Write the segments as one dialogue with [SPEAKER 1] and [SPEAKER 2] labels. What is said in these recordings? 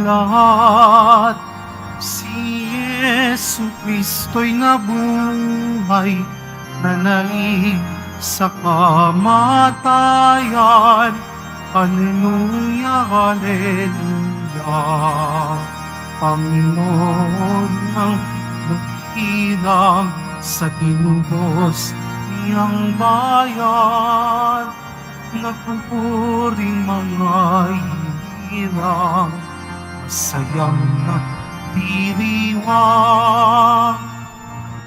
[SPEAKER 1] lahat. Si Yesu Kristo'y nabuhay, nananaig sa kamatayan. Hallelujah, hallelujah. Panginoon ang naghilang sa tinubos niyang bayan. Nagpupuring mga hirang, masayang nagdiriwang.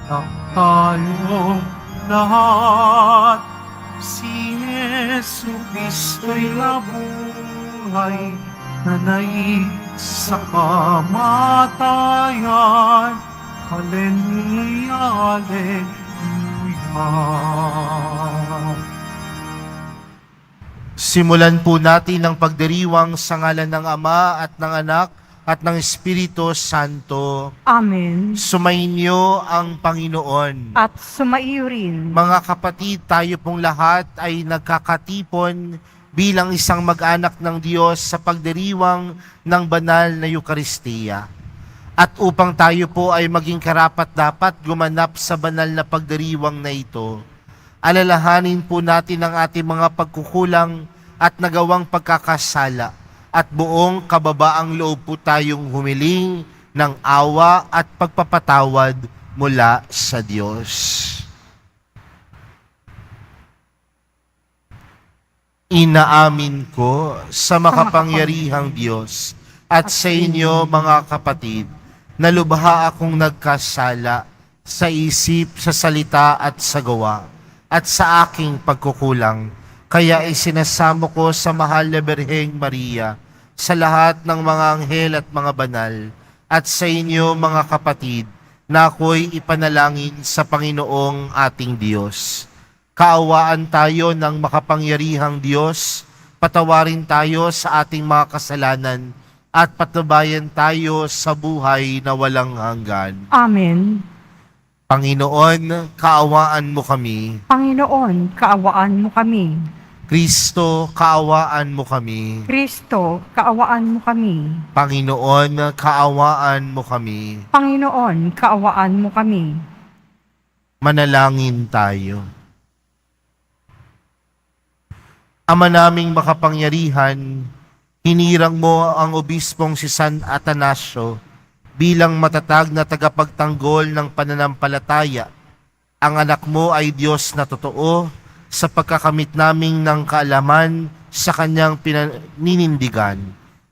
[SPEAKER 1] At tayong lahat, si Yesu Kristo'y nabuhay, nananaig sa kamatayan. Hallelujah, hallelujah.
[SPEAKER 2] Simulan po natin ang pagdiriwang sa ngalan ng Ama at ng Anak at ng Espiritu Santo.
[SPEAKER 3] Amen.
[SPEAKER 2] Sumainyo ang Panginoon.
[SPEAKER 3] At sumaiyo rin.
[SPEAKER 2] Mga kapatid, tayo pong lahat ay nagkakatipon bilang isang mag-anak ng Diyos sa pagdiriwang ng banal na Eukaristiya. At upang tayo po ay maging karapat-dapat gumanap sa banal na pagdiriwang na ito, alalahanin po natin ang ating mga pagkukulang at nagawang pagkakasala at buong kababaang loob po tayong humiling ng awa at pagpapatawad mula sa Diyos. Inaamin ko sa makapangyarihang Diyos at sa inyo mga kapatid na lubha akong nagkasala sa isip, sa salita at sa gawa at sa aking pagkukulang. Kaya isinasamo ko sa mahal na Birheng Maria, sa lahat ng mga anghel at mga banal, at sa inyo mga kapatid, na ako'y ipanalangin sa Panginoong ating Diyos. Kaawaan tayo ng makapangyarihang Diyos, patawarin tayo sa ating mga kasalanan, at patubayan tayo sa buhay na walang hanggan.
[SPEAKER 3] Amen.
[SPEAKER 2] Panginoon, kaawaan mo kami.
[SPEAKER 3] Panginoon, kaawaan mo kami.
[SPEAKER 2] Kristo, kaawaan mo kami.
[SPEAKER 3] Kristo, kaawaan mo kami.
[SPEAKER 2] Panginoon, kaawaan mo kami.
[SPEAKER 3] Panginoon, kaawaan mo kami.
[SPEAKER 2] Manalangin tayo. Ama naming makapangyarihan, hinirang mo ang obispong si San Atanasio bilang matatag na tagapagtanggol ng pananampalataya. Ang anak mo ay Diyos na totoo sa pagkakamit naming ng kaalaman sa kanyang pinaninindigan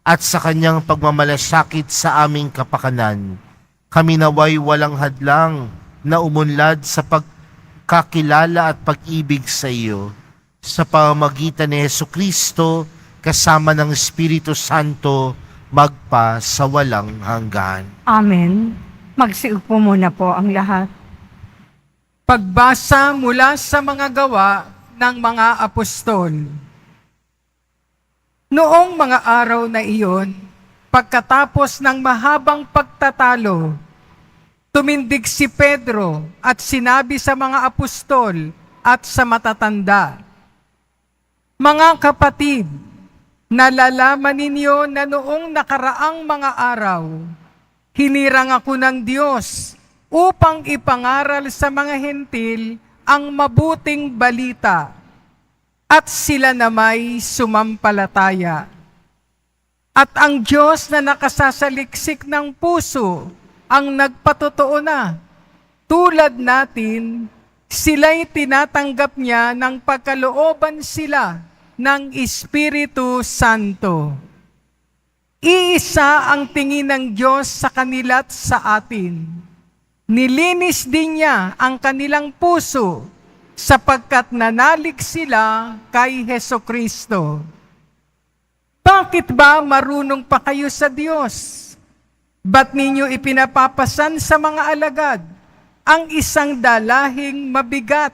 [SPEAKER 2] at sa kanyang pagmamalasakit sa aming kapakanan. Kami naway walang hadlang na umunlad sa pagkakilala at pag-ibig sa iyo sa pamamagitan ni Jesucristo kasama ng Espiritu Santo magpa sa walang hanggan.
[SPEAKER 3] Amen. Magsiupo muna po ang lahat.
[SPEAKER 4] Pagbasa mula sa mga gawa ng mga apostol. Noong mga araw na iyon, pagkatapos ng mahabang pagtatalo, tumindig si Pedro at sinabi sa mga apostol at sa matatanda, "Mga kapatid, nalalaman ninyo na noong nakaraang mga araw, hinirang ako ng Diyos upang ipangaral sa mga hentil ang mabuting balita, at sila namay sumampalataya. At ang Diyos na nakasasaliksik ng puso ang nagpatotoo na, tulad natin, sila'y tinatanggap niya ng pagkalooban sila ng Espiritu Santo. Iisa ang tingin ng Diyos sa kanila't sa atin. Nilinis din niya ang kanilang puso sapagkat nanalig sila kay Hesukristo. Bakit ba marunong pa kayo sa Diyos? Ba't ninyo ipinapapasan sa mga alagad ang isang dalahing mabigat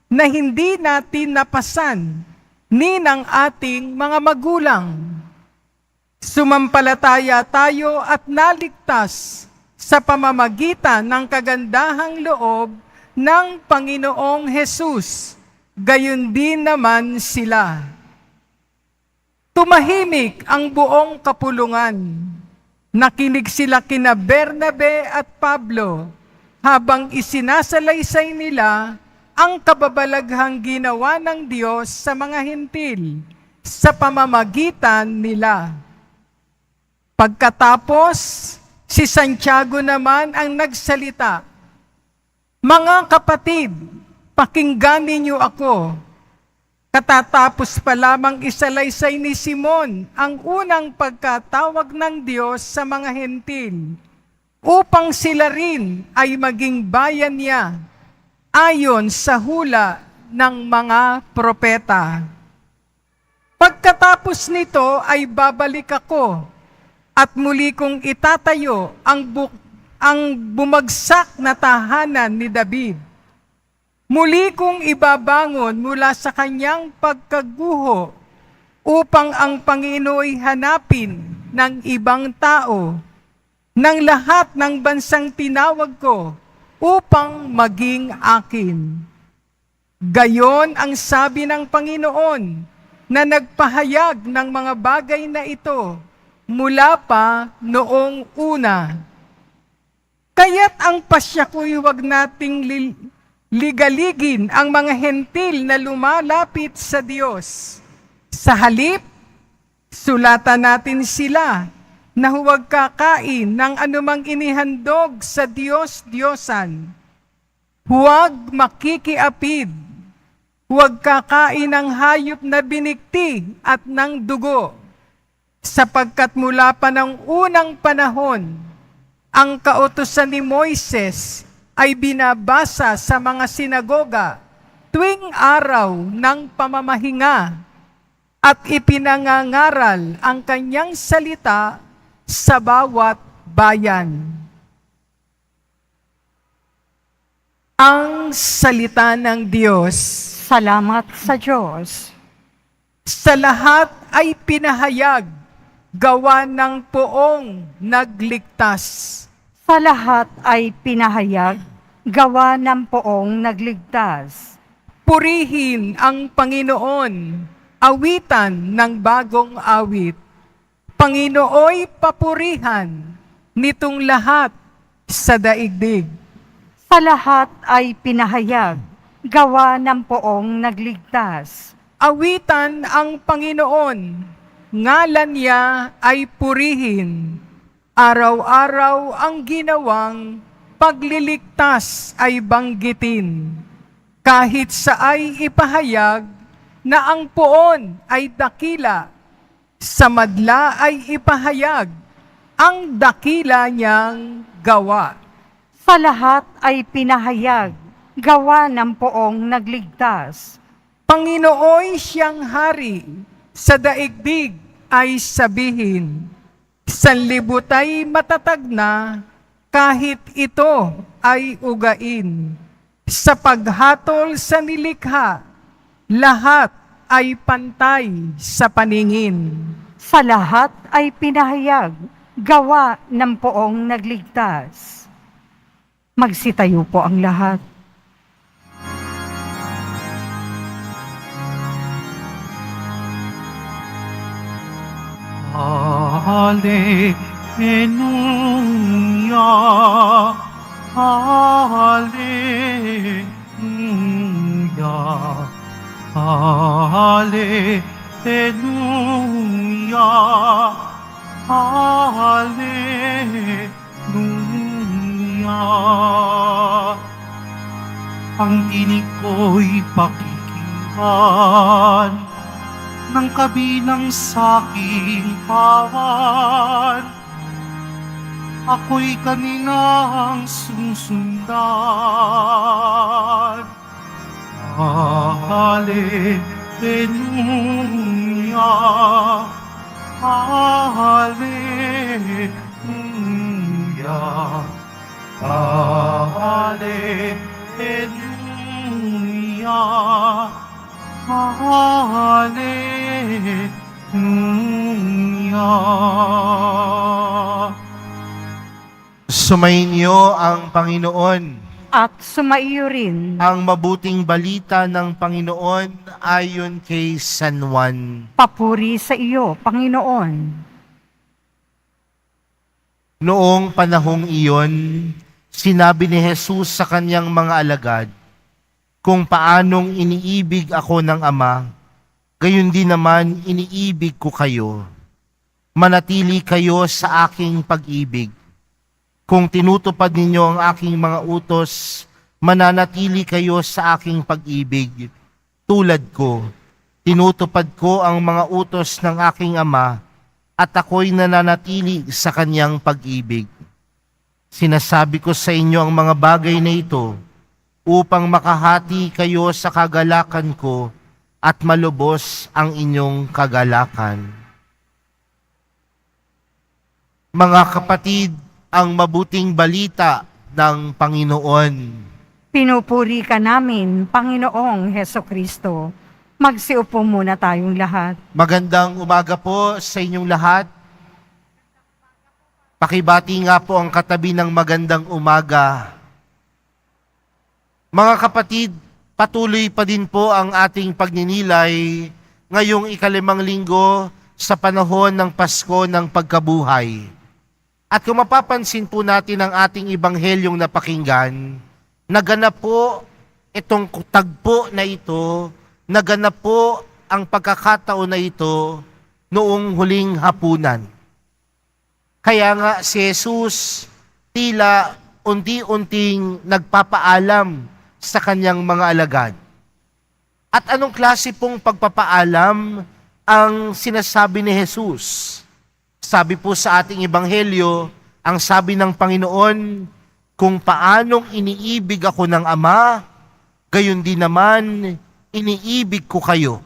[SPEAKER 4] na hindi natin napasan ni ng ating mga magulang? Sumampalataya tayo at naligtas sa pamamagitan ng kagandahang loob ng Panginoong Hesus. Gayon din naman sila. Tumahimik ang buong kapulungan. Nakinig sila kina Bernabe at Pablo habang isinasalaysay nila ang kababalaghang ginawa ng Diyos sa mga hentil sa pamamagitan nila. Pagkatapos, si Santiago naman ang nagsalita, "Mga kapatid, pakinggan ninyo ako. Katatapos pa lamang isalaysay ni Simon ang unang pagkatawag ng Diyos sa mga hentil upang sila rin ay maging bayan niya ayon sa hula ng mga propeta. Pagkatapos nito ay babalik ako at muli kong itatayo ang bumagsak na tahanan ni David. Muli kong ibabangon mula sa kanyang pagkaguho upang ang Panginooy hanapin ng ibang tao, ng lahat ng bansang tinawag ko upang maging akin. Gayon ang sabi ng Panginoon na nagpahayag ng mga bagay na ito mula pa noong una. Kaya't ang pasya ko'y huwag nating ligaligin ang mga hentil na lumalapit sa Diyos. Sa halip, sulatan natin sila na huwag kakain ng anumang inihandog sa Diyos-Diyosan. Huwag makikiapid. Huwag kakain ng hayop na binikti at ng dugo. Sapagkat mula pa ng unang panahon, ang kautusan ni Moises ay binabasa sa mga sinagoga tuwing araw ng pamamahinga at ipinangangaral ang kanyang salita sa bawat bayan. Ang salita ng Diyos.
[SPEAKER 3] Salamat sa Diyos.
[SPEAKER 4] Sa lahat ay pinahayag, gawa ng poong nagligtas.
[SPEAKER 3] Sa lahat ay pinahayag, gawa ng poong nagligtas.
[SPEAKER 4] Purihin ang Panginoon, awitan ng bagong awit. Panginooy papurihan nitong lahat sa daigdig.
[SPEAKER 3] Sa lahat ay pinahayag, gawa ng poong nagligtas.
[SPEAKER 4] Awitan ang Panginoon, ngalan niya ay purihin. Araw-araw ang ginawang pagliligtas ay banggitin. Kahit sa ay ipahayag na ang poon ay dakila, sa madla ay ipahayag ang dakila niyang gawa.
[SPEAKER 3] Sa lahat ay pinahayag, gawa ng poong nagligtas.
[SPEAKER 4] Panginooy siyang hari, sa daigdig ay sabihin, sanlibot ay matatag na, kahit ito ay ugain. Sa paghatol sa nilikha, lahat ay pantay sa paningin.
[SPEAKER 3] Sa lahat ay pinahayag, gawa ng poong nagligtas. Magsitayo po ang lahat.
[SPEAKER 1] Hallelujah, Hallelujah, Hallelujah, Hallelujah. Ang tinig ko'y pakikinggan ng kabilang sa'king kawan. Ako'y kanilang susundan. Hallelujah, Hallelujah, Hallelujah, Hallelujah.
[SPEAKER 2] Sumainyo ang Panginoon.
[SPEAKER 3] At sumaiyo rin,
[SPEAKER 2] Ang mabuting balita ng Panginoon ayon kay San Juan.
[SPEAKER 3] papuri sa iyo, Panginoon.
[SPEAKER 2] Noong panahong iyon, sinabi ni Jesus sa kanyang mga alagad, kung paanong iniibig ako ng Ama, gayon din naman iniibig ko kayo. Manatili kayo sa aking pag-ibig. Kung tinutupad ninyo ang aking mga utos, mananatili kayo sa aking pag-ibig. Tulad ko, tinutupad ko ang mga utos ng aking Ama, at ako'y nananatili sa kanyang pag-ibig. Sinasabi ko sa inyo ang mga bagay na ito upang makahati kayo sa kagalakan ko at malubos ang inyong kagalakan. Mga kapatid, ang mabuting balita ng Panginoon.
[SPEAKER 3] Pinupuri ka namin, Panginoong Hesukristo. Magsiupo muna tayong lahat.
[SPEAKER 2] Magandang umaga po sa inyong lahat. Pakibati nga po ang katabi ng magandang umaga. Mga kapatid, patuloy pa din po ang ating pagninilay ngayong ika-5 linggo sa panahon ng Pasko ng Pagkabuhay. At kung mapapansin po natin ang ating ibanghelyong napakinggan, naganap po itong tagpo na ito, naganap po ang pagkakataon na ito noong huling hapunan. Kaya nga si Jesus tila unti-unting nagpapaalam sa kanyang mga alagad. At anong klase pong pagpapaalam ang sinasabi ni Jesus? Sabi po sa ating ebanghelyo, ang sabi ng Panginoon, kung paanong iniibig ako ng Ama, gayon din naman iniibig ko kayo.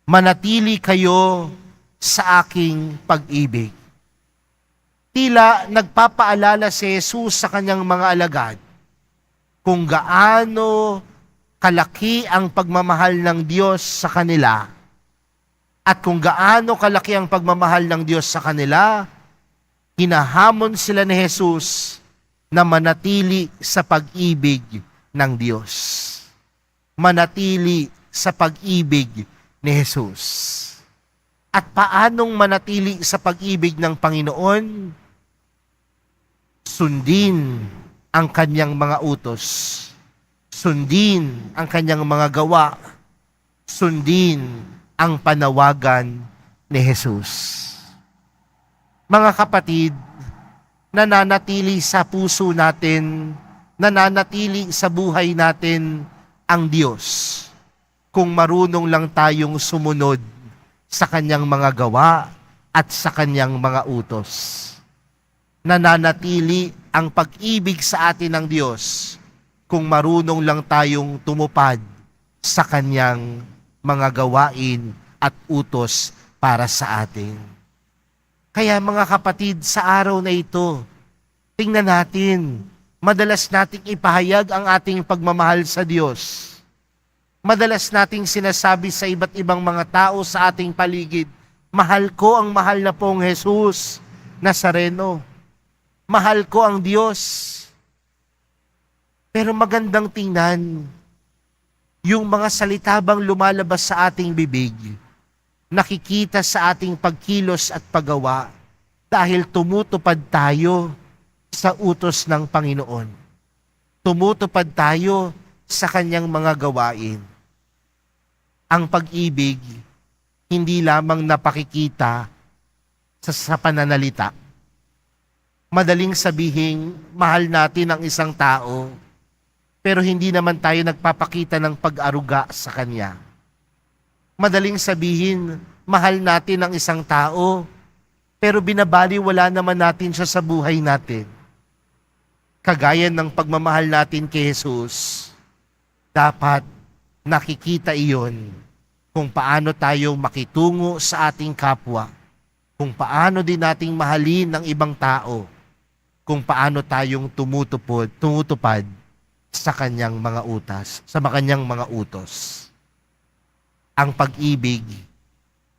[SPEAKER 2] Manatili kayo sa aking pag-ibig. Tila nagpapaalala si Jesus sa kanyang mga alagad kung gaano kalaki ang pagmamahal ng Diyos sa kanila at kung gaano kalaki ang pagmamahal ng Diyos sa kanila, hinahamon sila ni Jesus na manatili sa pag-ibig ng Diyos. Manatili sa pag-ibig ni Jesus. At paanong manatili sa pag-ibig ng Panginoon? Sundin ang kanyang mga utos. Sundin ang kanyang mga gawa. Sundin ang panawagan ni Jesus. Mga kapatid, nananatili sa puso natin, nananatili sa buhay natin ang Diyos kung marunong lang tayong sumunod sa kanyang mga gawa at sa kanyang mga utos. Nananatili ang pag-ibig sa atin ng Diyos kung marunong lang tayong tumupad sa kanyang mga gawain at utos para sa atin. Kaya mga kapatid, sa araw na ito, tingnan natin, madalas nating ipahayag ang ating pagmamahal sa Diyos. Madalas nating sinasabi sa iba't ibang mga tao sa ating paligid, mahal ko ang mahal na pong Jesus Nazareno. Mahal ko ang Diyos. Pero magandang tingnan, yung mga salita bang lumalabas sa ating bibig, nakikita sa ating pagkilos at paggawa dahil tumutupad tayo sa utos ng Panginoon. Tumutupad tayo sa kanyang mga gawain. Ang pag-ibig, hindi lamang napakikita sa pananalita. Madaling sabihin, mahal natin ang isang tao, pero hindi naman tayo nagpapakita ng pag-aruga sa kanya. Madaling sabihin, mahal natin ang isang tao, pero binabaliwala naman natin siya sa buhay natin. Kagaya ng pagmamahal natin kay Jesus, dapat nakikita iyon kung paano tayo makitungo sa ating kapwa, kung paano din nating mahalin ng ibang tao, kung paano tayong tumutupad sa kanyang mga utos, sa kanyang mga utos. Ang pag-ibig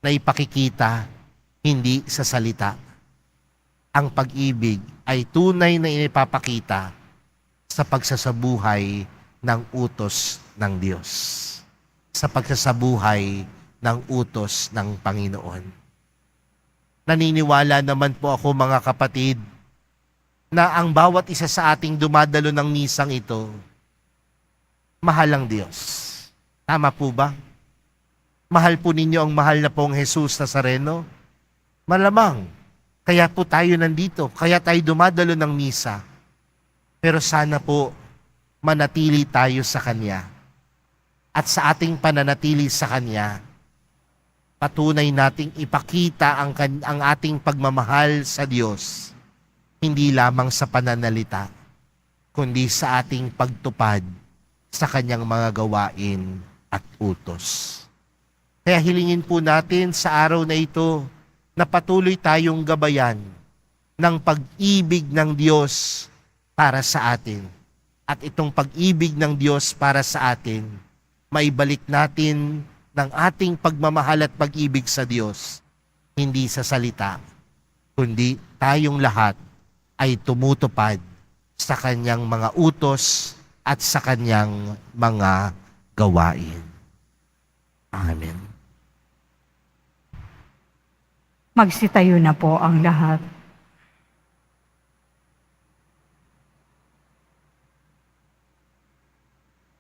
[SPEAKER 2] na ipakikita hindi sa salita. Ang pag-ibig ay tunay na ipapakita sa pagsasabuhay ng utos ng Diyos. Sa pagsasabuhay ng utos ng Panginoon. Naniniwala naman po ako mga kapatid na ang bawat isa sa ating dumadalo ng misang ito, mahal ang Diyos. Tama po ba? Mahal po ninyo ang mahal na pong Jesus Nazareno? Malamang. Kaya po tayo nandito. Kaya tayo dumadalo ng misa. Pero sana po manatili tayo sa Kanya. At sa ating pananatili sa Kanya, patunay nating ipakita ang ating pagmamahal sa Diyos, hindi lamang sa pananalita, kundi sa ating pagtupad sa Kanyang mga gawain at utos. Kaya hilingin po natin sa araw na ito na patuloy tayong gabayan ng pag-ibig ng Diyos para sa atin. At itong pag-ibig ng Diyos para sa atin, maibalik natin ng ating pagmamahal at pag-ibig sa Diyos, hindi sa salita, kundi tayong lahat ay tumutupad sa Kanyang mga utos at sa Kanyang mga gawain. Amen.
[SPEAKER 3] Magsitayo na po ang lahat.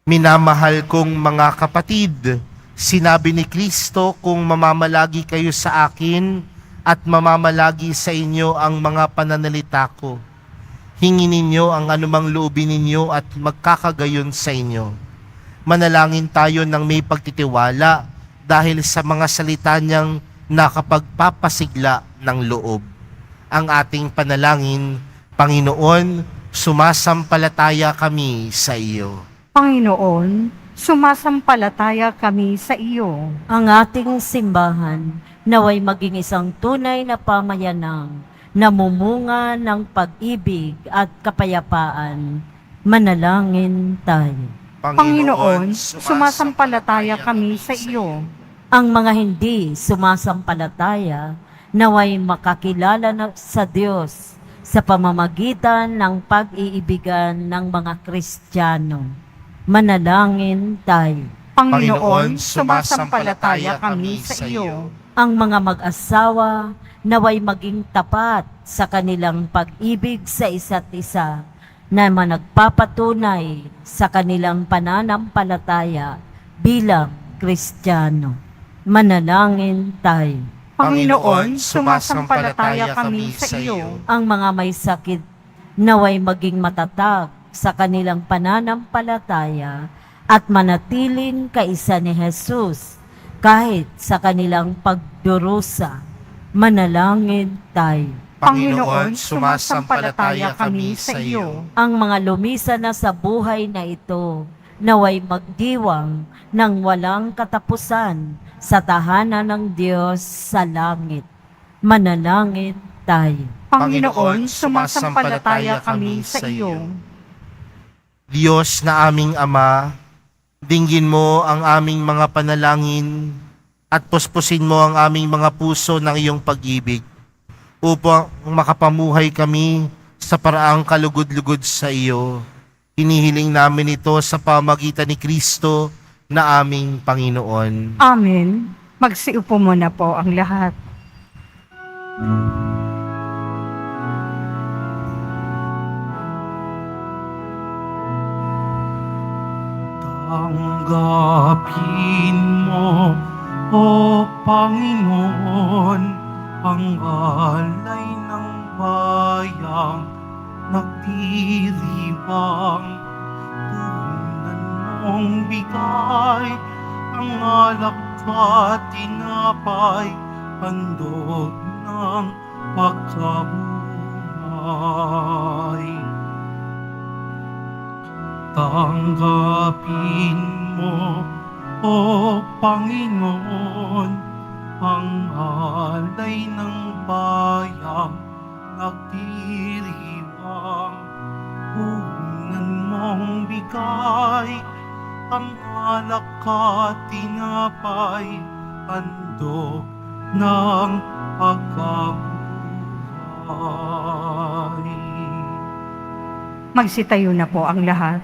[SPEAKER 2] Minamahal kong mga kapatid, sinabi ni Kristo, kung mamamalagi kayo sa akin at mamamalagi sa inyo ang mga pananalita ko, hingin ninyo ang anumang loobin ninyo at magkakagayon sa inyo. Manalangin tayo ng may pagtitiwala dahil sa mga salita niyang nakapagpapasigla ng loob. Ang ating panalangin, Panginoon, sumasampalataya kami sa iyo.
[SPEAKER 3] Panginoon, sumasampalataya kami sa iyo.
[SPEAKER 5] Ang ating simbahan naway maging isang tunay na pamayanang namumunga ng pag-ibig at kapayapaan. Manalangin tayo.
[SPEAKER 3] Panginoon, sumasampalataya kami sa iyo.
[SPEAKER 5] Ang mga hindi sumasampalataya naway makakilala sa Diyos sa pamamagitan ng pag-iibigan ng mga Kristiyano. Manalangin tayo.
[SPEAKER 3] Panginoon, sumasampalataya kami sa iyo.
[SPEAKER 5] Ang mga mag-asawa naway maging tapat sa kanilang pag-ibig sa isa't isa na managpapatunay sa kanilang pananampalataya bilang Kristiyano. Manalangin tayo.
[SPEAKER 3] Panginoon, sumasampalataya kami sa iyo.
[SPEAKER 5] Ang mga may sakit naway maging matatag sa kanilang pananampalataya at manatiling kaisa ni Jesus kahit sa kanilang pagdurusa. Manalangin tayo.
[SPEAKER 3] Panginoon, sumasampalataya kami sa iyo.
[SPEAKER 5] Ang mga lumisan na sa buhay na ito naway magdiwang ng walang katapusan sa tahanan ng Diyos sa langit. Manalangin tayo.
[SPEAKER 3] Panginoon, sumasampalataya kami sa iyo.
[SPEAKER 2] Diyos na aming Ama, dinggin mo ang aming mga panalangin at puspusin mo ang aming mga puso ng iyong pag-ibig upang makapamuhay kami sa paraang kalugod-lugod sa iyo. Hinihiling namin ito sa pamagitan ni Kristo na aming Panginoon.
[SPEAKER 3] Amen. Magsiupo muna po ang lahat.
[SPEAKER 1] Tanggapin mo, O Panginoon, ang alay ng bayang nagdiriwang. Tunan mong bigay ang alak at tinapay, handog ng pagkabuhay. Tanggapin mo, O Panginoon, ang alay ng bayang nagdiriwang. Punan mong bigay ang alak at tinapay, handog ng pagkabuhay.
[SPEAKER 3] Magsitayo na po ang lahat.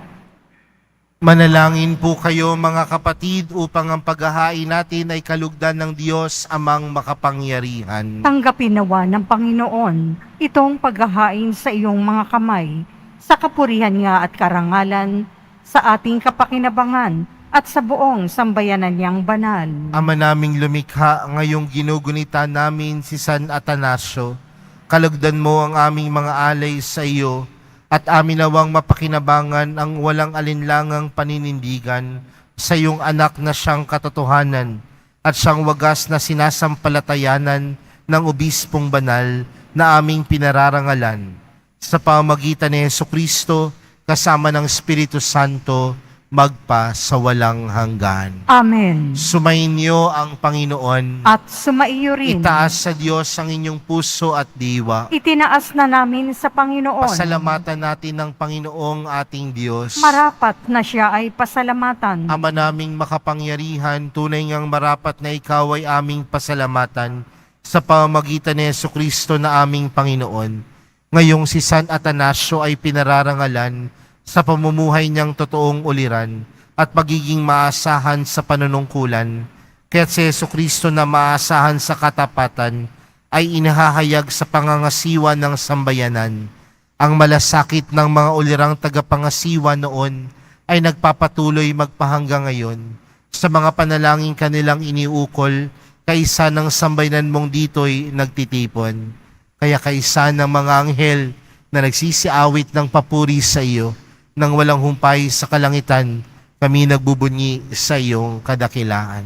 [SPEAKER 2] Manalangin po kayo mga kapatid upang ang paghahain natin ay kalugdan ng Diyos amang makapangyarihan.
[SPEAKER 3] Tanggapin nawa ng Panginoon itong paghahain sa iyong mga kamay, sa kapurihan nga at karangalan, sa ating kapakinabangan at sa buong sambayanan niyang banal.
[SPEAKER 2] Ama naming lumikha, ngayong ginugunita namin si San Atanasio, kalugdan mo ang aming mga alay sa iyo, at amin nawang mapakinabangan ang walang alinlangang paninindigan sa iyong anak na siyang katotohanan at siyang wagas na sinasampalatayanan ng obispong banal na aming pinararangalan. Sa pamamagitan ni Jesucristo, kasama ng Espiritu Santo, magpa sa walang hanggan.
[SPEAKER 3] Amen.
[SPEAKER 2] Sumainyo ang Panginoon.
[SPEAKER 3] At sumaiyo rin.
[SPEAKER 2] Itaas sa Diyos ang inyong puso at diwa.
[SPEAKER 3] Itinaas na namin sa Panginoon.
[SPEAKER 2] Pasalamatan natin ng Panginoong ating Diyos.
[SPEAKER 3] Marapat na siya ay pasalamatan.
[SPEAKER 2] Ama naming makapangyarihan, tunay ngang marapat na ikaw ay aming pasalamatan sa pamamagitan ni Jesucristo na aming Panginoon. Ngayong si San Atanasio ay pinararangalan sa pamumuhay niyang totoong uliran at magiging maasahan sa panunungkulan. Kaya't si Jesucristo na maasahan sa katapatan ay inahahayag sa pangangasiwa ng sambayanan. Ang malasakit ng mga ulirang tagapangasiwa noon ay nagpapatuloy magpahanggang ngayon sa mga panalangin kanilang iniukol, kaisa ng sambayanan mong dito'y nagtitipon. Kaya kaisa ng mga anghel na nagsisiawit ng papuri sa iyo, nang walang humpay sa kalangitan, kami nagbubunyi sa iyong kadakilaan.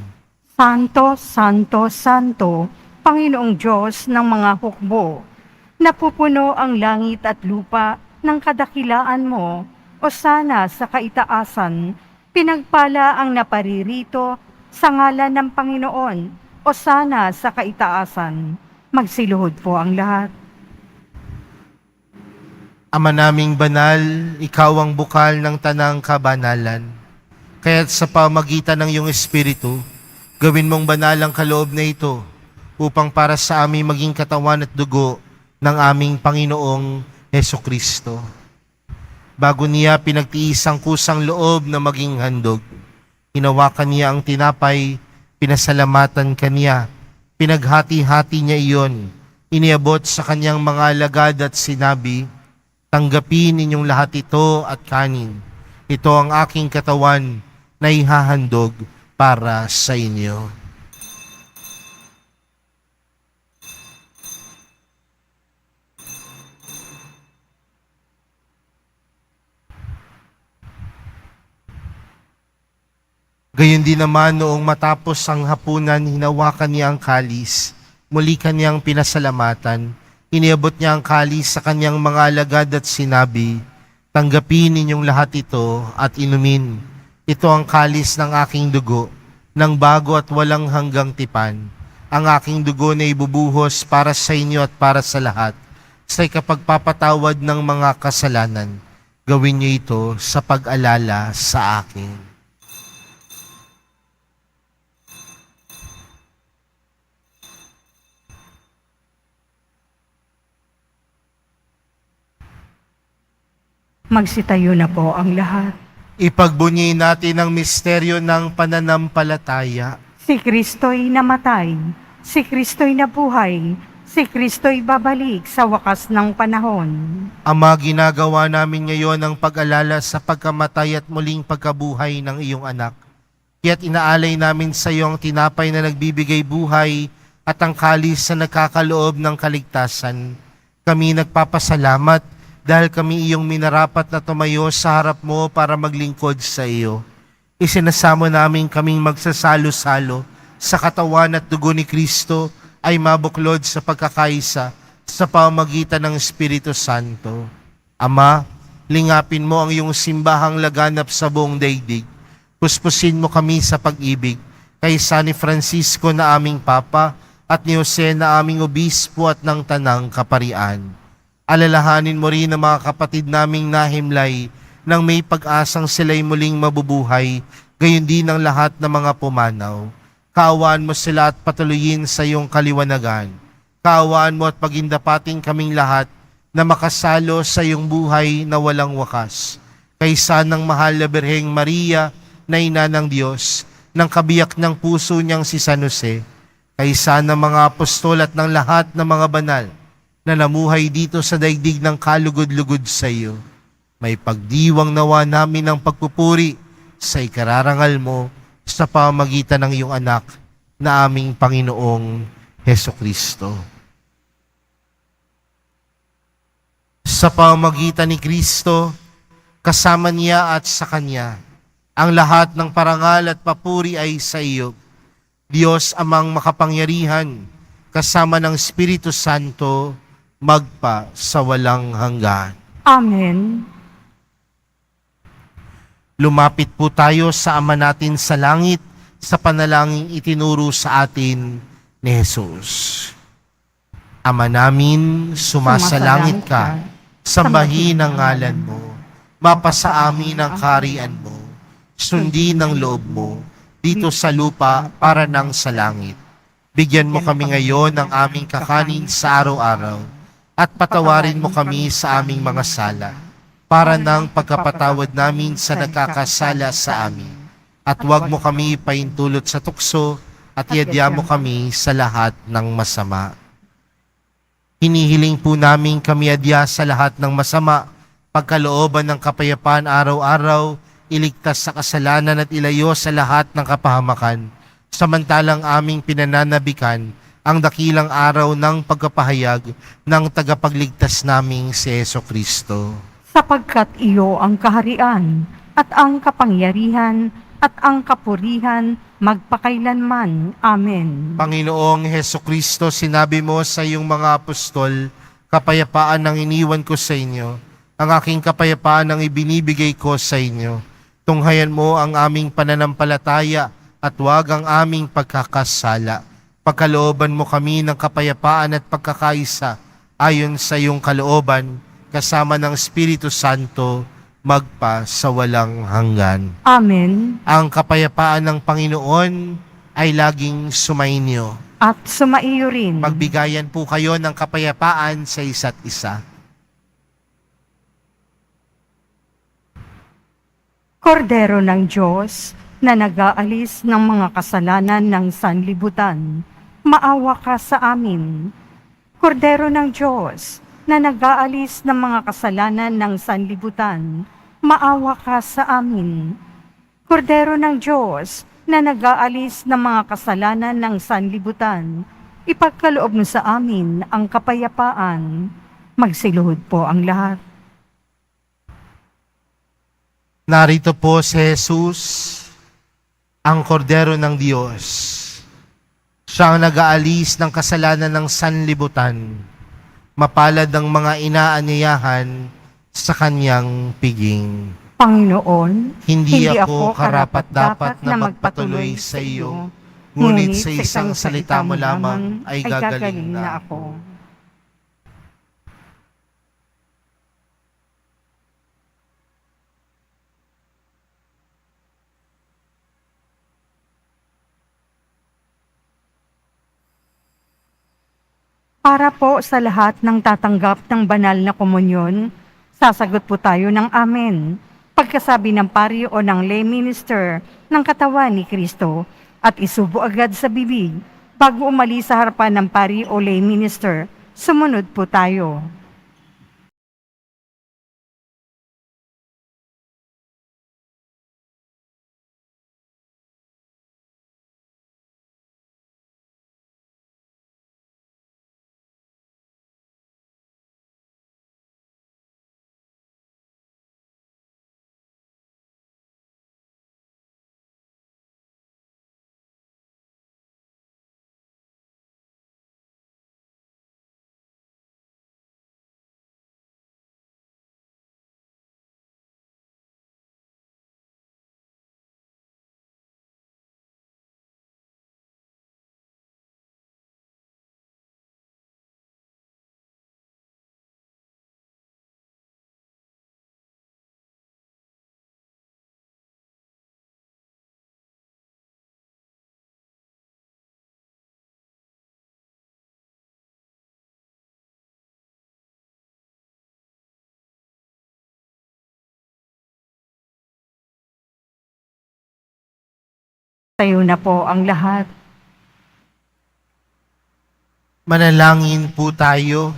[SPEAKER 3] Santo, Santo, Santo, Panginoong Diyos ng mga hukbo, napupuno ang langit at lupa ng kadakilaan mo, o sana sa kaitaasan, pinagpala ang naparirito sa ngalan ng Panginoon, o sana sa kaitaasan. Magsiluhod po ang lahat.
[SPEAKER 2] Ama naming banal, ikaw ang bukal ng tanang kabanalan. Kaya't sa pamagitan ng iyong Espiritu, gawin mong banal ang kaloob na ito upang para sa aming maging katawan at dugo ng aming Panginoong Hesukristo. Bago niya pinagtiis ang kusang loob na maging handog, hinawakan niya ang tinapay, pinasalamatan kaniya, pinaghati-hati niya iyon, iniabot sa kanyang mga alagad at sinabi, tanggapin ninyong lahat ito at kanin. Ito ang aking katawan na ihahandog para sa inyo. Gayon din naman noong matapos ang hapunan, hinawakan niya ang kalis, muli kanyang pinasalamatan, iniabot niya ang kalis sa kanyang mga alagad at sinabi, tanggapin ninyong lahat ito at inumin. Ito ang kalis ng aking dugo, ng bago at walang hanggang tipan. Ang aking dugo na ibubuhos para sa inyo at para sa lahat, sa ikapagpapatawad ng mga kasalanan. Gawin niyo ito sa pag-alala sa akin.
[SPEAKER 3] Magsitayo na po ang lahat.
[SPEAKER 2] Ipagbunyi natin ang misteryo ng pananampalataya.
[SPEAKER 3] Si Kristo'y namatay, si Kristo'y nabuhay, si Kristo'y babalik sa wakas ng panahon.
[SPEAKER 2] Ama, ginagawa namin ngayon ang pag-alala sa pagkamatay at muling pagkabuhay ng iyong anak. Kaya't inaalay namin sa iyo ang tinapay na nagbibigay buhay at ang kalis na nagkakaloob ng kaligtasan. Kami nagpapasalamat dahil kami iyong minarapat na tumayo sa harap mo para maglingkod sa iyo. Isinasamo namin kaming magsasalo-salo sa katawan at dugo ni Kristo ay mabuklod sa pagkakaisa sa pamamagitan ng Espiritu Santo. Ama, lingapin mo ang iyong simbahang laganap sa buong daigdig. Puspusin mo kami sa pag-ibig kay San Francisco na aming Papa at ni Jose na aming Obispo at ng Tanang Kaparian. Alalahanin mo rin ang mga kapatid naming nahimlay nang may pag-asang sila'y muling mabubuhay, gayon din ang lahat ng mga pumanaw. Kaawaan mo sila at patuloyin sa iyong kaliwanagan. Kaawaan mo at pagindapating kaming lahat na makasalo sa iyong buhay na walang wakas. kaysa ng mahal na Birheng Maria na ina ng Diyos, ng kabiyak ng puso niyang si San Jose, kaysa ng mga apostol at ng lahat ng mga banal na namuhay dito sa daigdig ng kalugod-lugod sa iyo, may pagdiwang nawa namin ng pagpupuri sa ikararangal mo sa pamamagitan ng iyong anak na aming Panginoong Hesukristo. Sa pamamagitan ni Kristo, kasama niya at sa Kanya, ang lahat ng parangal at papuri ay sa iyo, Diyos amang makapangyarihan, kasama ng Espiritu Santo, magpa sa walang hanggan.
[SPEAKER 3] Amen.
[SPEAKER 2] Lumapit po tayo sa Ama natin sa langit sa panalangin itinuro sa atin ni Jesus. Ama namin, sumasalangit ka, sambahin ang ngalan mo, mapasa amin ang kaharian mo, sundin ang loob mo, dito sa lupa para nang sa langit. Bigyan mo kami ngayon ng aming kakanin sa araw-araw, at patawarin mo kami sa aming mga sala, para ng pagkapatawad namin sa nagkakasala sa amin. At huwag mo kami paintulot sa tukso, at iadya mo kami sa lahat ng masama. Hinihiling po namin kami adya sa lahat ng masama, pagkalooban ng kapayapaan araw-araw, iligtas sa kasalanan at ilayo sa lahat ng kapahamakan, samantalang aming pinananabikan ang dakilang araw ng pagkapahayag ng tagapagligtas naming si Jesucristo.
[SPEAKER 3] Sapagkat iyo ang kaharian at ang kapangyarihan at ang kapurihan magpakailanman. Amen.
[SPEAKER 2] Panginoong Jesucristo, sinabi mo sa iyong mga apostol, kapayapaan ang iniwan ko sa inyo, ang aking kapayapaan ang ibinibigay ko sa inyo. Tunghayan mo ang aming pananampalataya at huwag ang aming pagkakasala. Pagkalooban mo kami ng kapayapaan at pagkakaisa ayon sa iyong kalooban, kasama ng Espiritu Santo, magpa sa walang hanggan.
[SPEAKER 3] Amen.
[SPEAKER 2] Ang kapayapaan ng Panginoon ay laging sumainyo.
[SPEAKER 3] At sumaiyo rin.
[SPEAKER 2] Magbigayan po kayo ng kapayapaan sa isa't isa.
[SPEAKER 3] Kordero ng Diyos na nag-aalis ng mga kasalanan ng sanlibutan, maawa ka sa amin. Kordero ng Diyos na nag-aalis ng mga kasalanan ng sanlibutan, maawa ka sa amin. Kordero ng Diyos na nag-aalis ng mga kasalanan ng sanlibutan, ipagkaloob mo sa amin ang kapayapaan. Magsiluhod po ang lahat.
[SPEAKER 2] Narito po si Jesus, ang Kordero ng Diyos. Siya ang nag-aalis ng kasalanan ng sanlibutan. Mapalad ang mga inaanyayahan sa kanyang piging.
[SPEAKER 3] Panginoon,
[SPEAKER 2] Hindi ako karapat-dapat na magpatuloy sa iyo, ngunit sa isang salita mo lamang ay gagaling na ako.
[SPEAKER 3] Para po sa lahat ng tatanggap ng banal na komunyon, sasagot po tayo ng amen. Pagkasabi ng pari o ng lay minister ng katawan ni Kristo at isubo agad sa bibig bago umalis sa harapan ng pari o lay minister, sumunod po tayo. Tayo na po ang lahat.
[SPEAKER 2] Manalangin po tayo.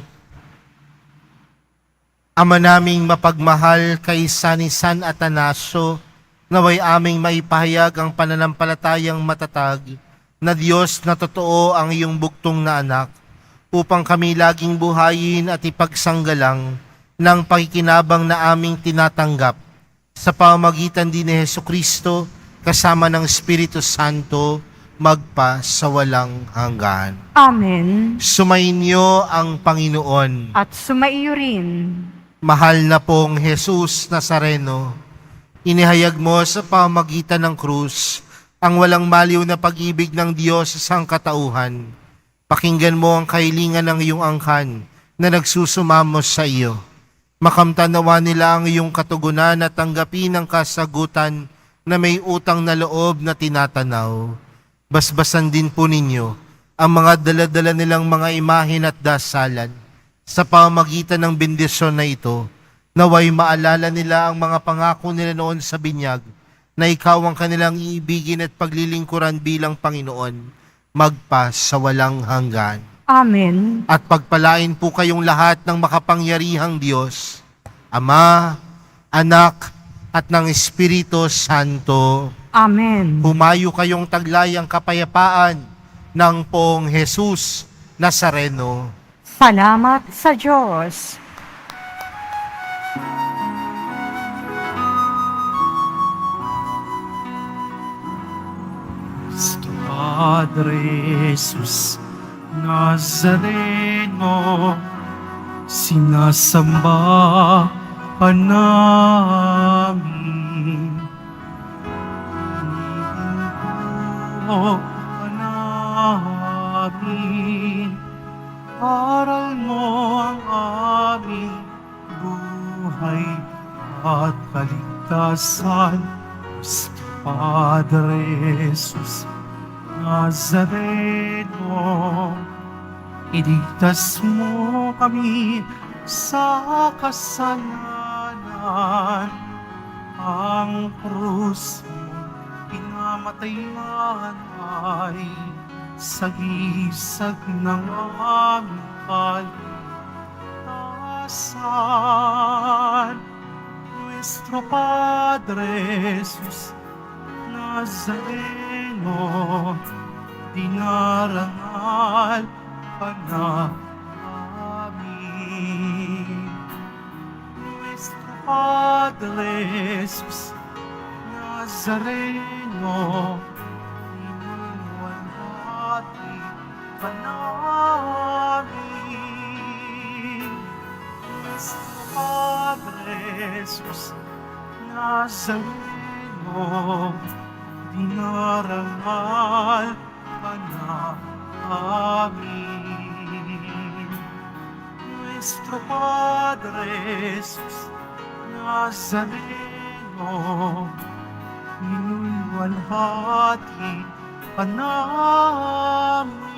[SPEAKER 2] Ama naming mapagmahal kay San Atanasio, naway aming maipahayag ang pananampalatayang matatag na Diyos na totoo ang iyong buktong na anak, upang kami laging buhayin at ipagsanggalang ng pakikinabang na aming tinatanggap sa pamamagitan din ni Hesukristo kasama ng Espiritu Santo magpa sa walang hanggan.
[SPEAKER 3] Amen.
[SPEAKER 2] Sumainyo ang Panginoon.
[SPEAKER 3] At sumaiyo rin.
[SPEAKER 2] Mahal na pong Jesus Nazareno, inihayag mo sa pamamagitan ng krus ang walang maliw na pag-ibig ng Diyos sa sangkatauhan. Pakinggan mo ang kahilingan ng iyong angkan na nagsusumamos sa iyo. Makamtanawa nila ang iyong katugunan at tanggapin ang kasagutan na may utang na loob na tinatanaw. Basbasan din po ninyo ang mga daladala nilang mga imahin at dasalan. Sa pamamagitan ng bendisyon na ito, naway maalala nila ang mga pangako nila noon sa binyag na ikaw ang kanilang iibigin at paglilingkuran bilang Panginoon, magpa sa walang hanggan.
[SPEAKER 3] Amen.
[SPEAKER 2] At pagpalain po kayong lahat ng makapangyarihang Diyos, Ama, Anak, at ng Espiritu Santo.
[SPEAKER 3] Amen.
[SPEAKER 2] Humayo kayong taglayang kapayapaan ng Pong Jesus Nazareno.
[SPEAKER 3] Salamat sa Diyos.
[SPEAKER 1] Padre Jesus Nazareno, sinasamba ka namin. Inuho ka namin. Aral mo ang aming buhay at kaligtasan. Padre Jesus Nazareno, iligtas mo kami sa kasalanan. Ang krus mo pinamatayan ay sagisag ng aming kaligtasan. Nuestro Padre Jesus Nazareno, dinarangal ka namin. Nuestro Padre Jesus Nazareno, iniwalhati ka namin. Nuestro Padre Jesus Nazareno, dinarangal ka namin. Nuestro Padre Jesus Nazareno, inulwalhati ka namin.